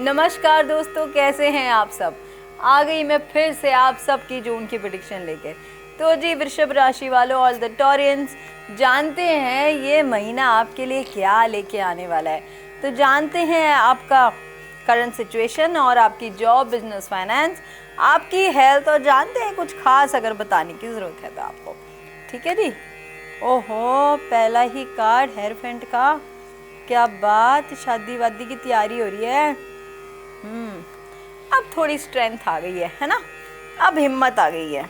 नमस्कार दोस्तों, कैसे हैं आप सब। आ गई मैं फिर से आप सब की जून की प्रेडिक्शन लेके। तो जी वृषभ राशि वालों, ऑल द टॉरियंस, जानते हैं ये महीना आपके लिए क्या लेके आने वाला है। तो जानते हैं आपका करंट सिचुएशन और आपकी जॉब, बिजनेस, फाइनेंस, आपकी हेल्थ, और जानते हैं कुछ खास अगर बताने की ज़रूरत है तो आपको। ठीक है जी। ओहो, पहला ही कार्ड हेयरफेंट का, क्या बात, शादी वादी की तैयारी हो रही है। अब थोड़ी स्ट्रेंथ आ गई है ना, अब हिम्मत आ गई है।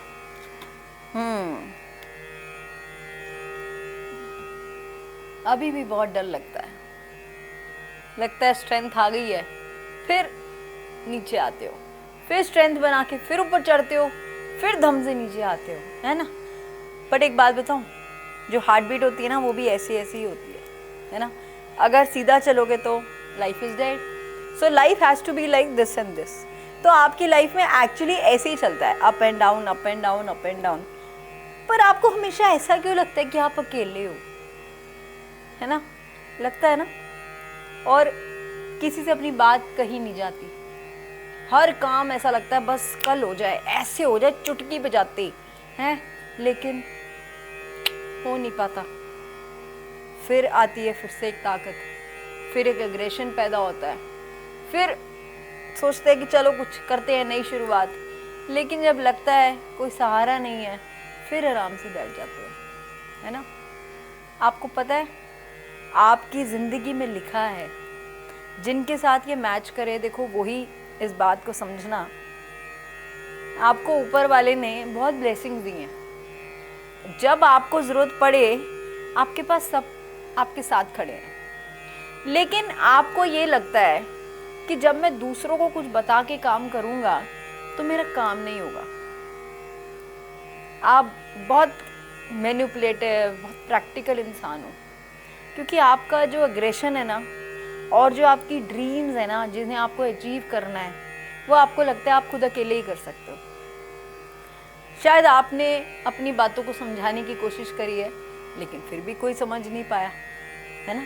अभी भी बहुत डर लगता है स्ट्रेंथ आ गई है, फिर नीचे आते हो, फिर स्ट्रेंथ बना के फिर ऊपर चढ़ते हो, फिर धम से नीचे आते हो, है ना। बट एक बात बताऊं, जो हार्ट बीट होती है ना, वो भी ऐसी ऐसी ही होती है ना। अगर सीधा चलोगे तो life is dead, so life has to be like this and this. तो आपकी लाइफ में एक्चुअली ऐसे ही चलता है, up and down, up and down, up and down. पर आपको हमेशा ऐसा क्यों लगता है कि आप अकेले हो, है ना, लगता है ना। और किसी से अपनी बात कही नहीं जाती, हर काम ऐसा लगता है बस कल हो जाए, ऐसे हो जाए, चुटकी बजाते हैं, लेकिन हो नहीं पाता। फिर आती है फिर से एक ताकत, फिर एक एग्रेशन पैदा होता है, फिर सोचते हैं कि चलो कुछ करते हैं, नई शुरुआत। लेकिन जब लगता है कोई सहारा नहीं है, फिर आराम से बैठ जाते हैं, है ना। आपको पता है आपकी ज़िंदगी में लिखा है, जिनके साथ ये मैच करे, देखो वही इस बात को समझना, आपको ऊपर वाले ने बहुत ब्लेसिंग्स दी हैं। जब आपको ज़रूरत पड़े, आपके पास सब आपके साथ खड़े हैं। लेकिन आपको ये लगता है कि जब मैं दूसरों को कुछ बता के काम करूँगा तो मेरा काम नहीं होगा। आप बहुत मैनिपुलेटिव, बहुत प्रैक्टिकल इंसान हो, क्योंकि आपका जो एग्रेशन है ना, और जो आपकी ड्रीम्स है ना, जिन्हें आपको अचीव करना है, वो आपको लगता है आप खुद अकेले ही कर सकते हो। शायद आपने अपनी बातों को समझाने की कोशिश करी है, लेकिन फिर भी कोई समझ नहीं पाया, है ना।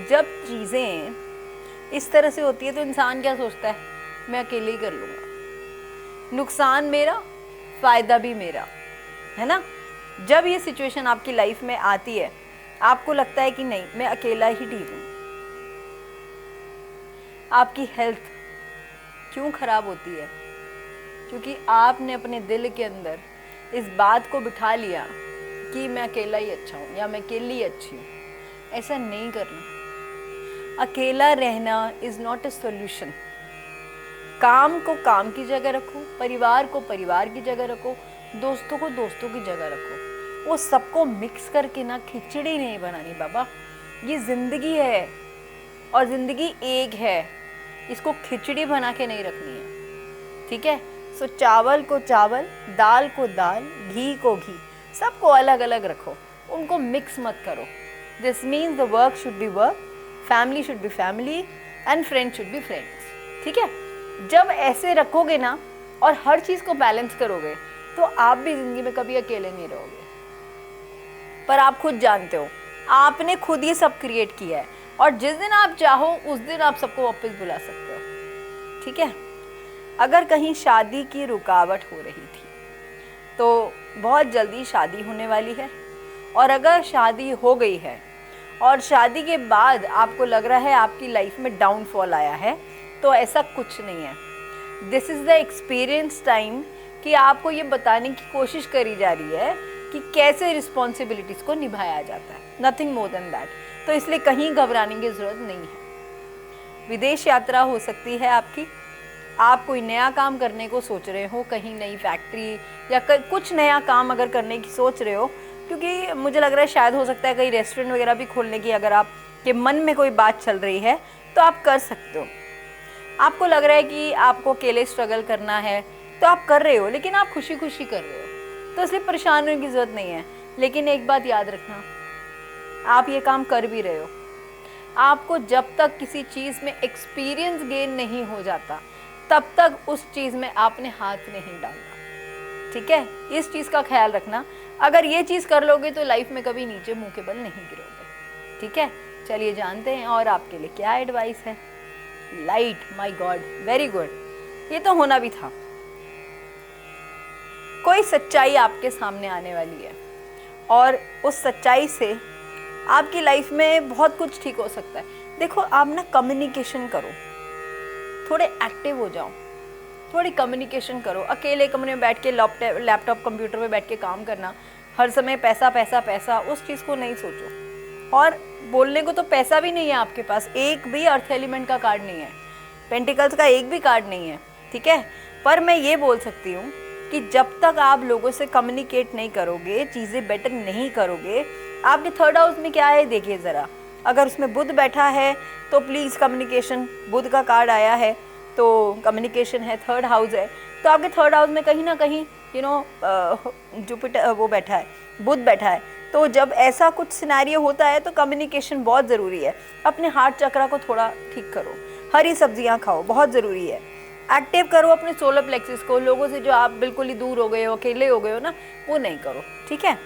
जब चीज़ें इस तरह से होती है तो इंसान क्या सोचता है, मैं अकेले ही कर लूँगा, नुकसान मेरा, फ़ायदा भी मेरा, है ना। जब ये सिचुएशन आपकी लाइफ में आती है, आपको लगता है कि नहीं, मैं अकेला ही ठीक हूँ। आपकी हेल्थ क्यों ख़राब होती है? क्योंकि आपने अपने दिल के अंदर इस बात को बिठा लिया कि मैं अकेला ही अच्छा हूँ या मैं अकेली ही अच्छी हूँ। ऐसा नहीं करना। अकेला रहना इज़ नॉट अ सॉल्यूशन। काम को काम की जगह रखो, परिवार को परिवार की जगह रखो, दोस्तों को दोस्तों की जगह रखो। वो सबको मिक्स करके ना खिचड़ी नहीं बनानी बाबा। ये ज़िंदगी है और ज़िंदगी एक है, इसको खिचड़ी बना के नहीं रखनी है, ठीक है। सो चावल को चावल, दाल को दाल, घी को घी, सबको अलग अलग रखो, उनको मिक्स मत करो। This means the work should be work, family should be family, and friend should be friends, ठीक है। जब ऐसे रखोगे ना और हर चीज़ को बैलेंस करोगे, तो आप भी ज़िंदगी में कभी अकेले नहीं रहोगे। पर आप खुद जानते हो, आपने खुद ये सब क्रिएट किया है, और जिस दिन आप चाहो उस दिन आप सबको वापस बुला सकते हो, ठीक है। अगर कहीं शादी की रुकावट हो रही थी तो बहुत जल्दी शादी होने वाली है, और अगर शादी हो गई है और शादी के बाद आपको लग रहा है आपकी लाइफ में डाउनफॉल आया है, तो ऐसा कुछ नहीं है। This is the experience time कि आपको ये बताने की कोशिश करी जा रही है कि कैसे रिस्पॉन्सिबिलिटीज़ को निभाया जाता है, नथिंग मोर देन दैट। तो इसलिए कहीं घबराने की ज़रूरत नहीं है। विदेश यात्रा हो सकती है आपकी, आप कोई नया काम करने को सोच रहे हो, कहीं नई फैक्ट्री या कुछ नया काम अगर करने की सोच रहे हो, क्योंकि मुझे लग रहा है शायद हो सकता है कहीं रेस्टोरेंट वगैरह भी खोलने की अगर आपके मन में कोई बात चल रही है तो आप कर सकते हो। आपको लग रहा है कि आपको अकेले स्ट्रगल करना है तो आप कर रहे हो, लेकिन आप खुशी खुशी कर रहे हो, तो इसलिए परेशान होने की ज़रूरत नहीं है। लेकिन एक बात याद रखना, आप ये काम कर भी रहे हो, आपको जब तक किसी चीज़ में एक्सपीरियंस गेन नहीं हो जाता तब तक उस चीज़ में आपने हाथ नहीं डालना, ठीक है। इस चीज़ का ख्याल रखना। अगर ये चीज़ कर लोगे तो लाइफ में कभी नीचे मुंह के बल नहीं गिरोगे, ठीक है। चलिए जानते हैं और आपके लिए क्या एडवाइस है। Light, my God, very good, ये तो होना भी था। कोई सच्चाई आपके सामने आने वाली है और उस सच्चाई से आपकी लाइफ में बहुत कुछ ठीक हो सकता है। देखो, आप ना कम्युनिकेशन करो, थोड़े एक्टिव हो जाओ, थोड़ी कम्युनिकेशन करो। अकेले कमरे में बैठ के लैपटॉप कंप्यूटर पे बैठ के काम करना, हर समय पैसा पैसा पैसा, उस चीज़ को नहीं सोचो। और बोलने को तो पैसा भी नहीं है आपके पास, एक भी अर्थ एलिमेंट का कार्ड नहीं है, पेंटिकल्स का एक भी कार्ड नहीं है, ठीक है। पर मैं ये बोल सकती हूँ कि जब तक आप लोगों से कम्युनिकेट नहीं करोगे, चीज़ें बेटर नहीं करोगे। आपके थर्ड हाउस में क्या है देखिए ज़रा, अगर उसमें बुध बैठा है तो प्लीज़ कम्युनिकेशन, बुध का कार्ड आया है तो कम्युनिकेशन है, थर्ड हाउस है, तो आपके थर्ड हाउस में कहीं ना कहीं जुपिटर वो बैठा है, बुध बैठा है। तो जब ऐसा कुछ सिनेरियो होता है तो कम्युनिकेशन बहुत ज़रूरी है। अपने हार्ट चक्रा को थोड़ा ठीक करो, हरी सब्जियां खाओ, बहुत ज़रूरी है। एक्टिव करो अपने सोलर प्लेक्सिस को। लोगों से जो आप बिल्कुल ही दूर हो गए हो, अकेले हो गए हो ना, वो नहीं करो, ठीक है।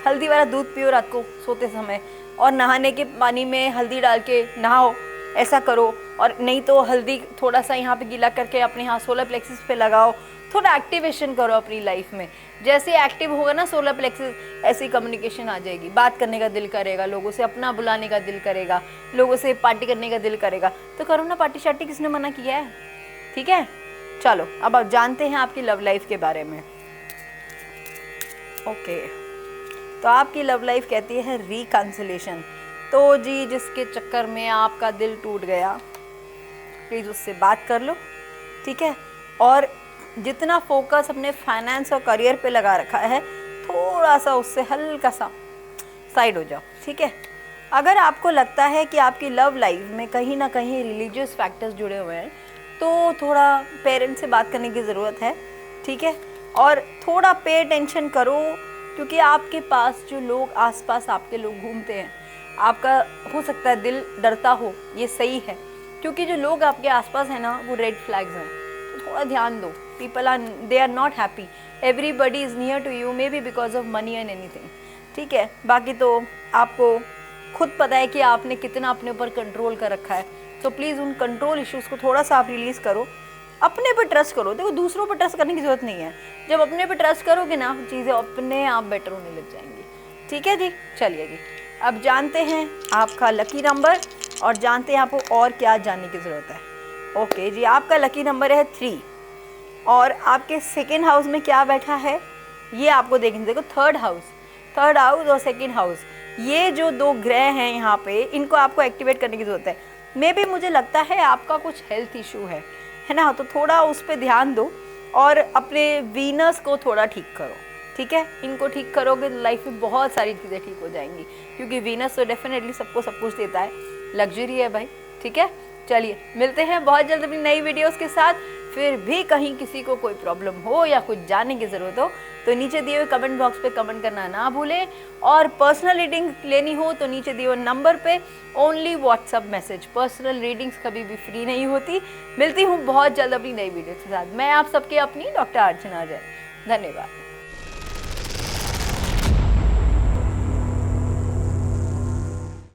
हल्दी वाला दूध पियो रात को सोते समय, और नहाने के पानी में हल्दी डाल के नहाओ, ऐसा करो। और नहीं तो हल्दी थोड़ा सा यहाँ पे गीला करके अपने यहाँ सोलर प्लेक्सिस पे लगाओ, थोड़ा एक्टिवेशन करो अपनी लाइफ में। जैसे एक्टिव होगा ना सोलर प्लेक्सिस, ऐसी कम्युनिकेशन आ जाएगी, बात करने का दिल करेगा, लोगों से अपना बुलाने का दिल करेगा, लोगों से पार्टी करने का दिल करेगा। तो करो ना पार्टी शार्टी, किसने मना किया है, ठीक है। चलो अब आप जानते हैं आपकी लव लाइफ के बारे में। ओके, तो आपकी लव लाइफ कहती है रिकंसिलेशन। तो जी, जिसके चक्कर में आपका दिल टूट गया, प्लीज़ उससे बात कर लो, ठीक है। और जितना फोकस अपने फाइनेंस और करियर पे लगा रखा है, थोड़ा सा उससे हल्का सा साइड हो जाओ, ठीक है। अगर आपको लगता है कि आपकी लव लाइफ में कहीं ना कहीं रिलीजियस फैक्टर्स जुड़े हुए हैं, तो थोड़ा पेरेंट्स से बात करने की ज़रूरत है, ठीक है। और थोड़ा पे अटेंशन करो, क्योंकि आपके पास जो लोग आसपास आपके लोग घूमते हैं, आपका हो सकता है दिल डरता हो, ये सही है, क्योंकि जो लोग आपके आसपास हैं ना, वो रेड फ्लैग्स हैं। तो थोड़ा ध्यान दो, they are not happy, everybody is near to you, maybe because of money and anything, ठीक है। बाकी तो आपको खुद पता है कि आपने कितना अपने ऊपर कंट्रोल कर रखा है। तो प्लीज़ उन कंट्रोल इश्यूज़ को थोड़ा सा आप रिलीज़ करो, अपने पे ट्रस्ट करो। देखो, दूसरों पे ट्रस्ट करने की ज़रूरत नहीं है, जब अपने पे ट्रस्ट करोगे ना, चीज़ें अपने आप बेटर होने लग जाएंगी, ठीक है जी। चलिए जी, अब जानते हैं आपका लकी नंबर और जानते हैं आपको और क्या जानने की ज़रूरत है। ओके जी, आपका लकी नंबर है 3 और आपके सेकेंड हाउस में क्या बैठा है ये आपको देखने। देखो, थर्ड हाउस और सेकेंड हाउस, ये जो दो ग्रह हैं यहाँ पे, इनको आपको एक्टिवेट करने की ज़रूरत है। मे बी मुझे लगता है आपका कुछ हेल्थ इशू है ना, तो थोड़ा उस पर ध्यान दो और अपने वीनस को थोड़ा ठीक करो, ठीक है। इनको ठीक करोगे तो लाइफ में बहुत सारी चीज़ें ठीक हो जाएंगी, क्योंकि वीनस तो डेफिनेटली सबको सब कुछ देता है, लग्जरी है भाई, ठीक है। चलिए, मिलते हैं बहुत जल्द अपनी नई वीडियोस के साथ। फिर भी कहीं किसी को कोई प्रॉब्लम हो या कुछ जानने की ज़रूरत हो तो नीचे दिए हुए कमेंट बॉक्स पे कमेंट करना ना भूलें, और पर्सनल रीडिंग लेनी हो तो नीचे दिए हुए नंबर पे only WhatsApp message. Personal readings कभी भी फ्री नहीं होती। मिलती हूँ बहुत जल्द अपनी नई वीडियो के साथ। मैं आप सबके अपनी डॉक्टर अर्चना जैन। धन्यवाद।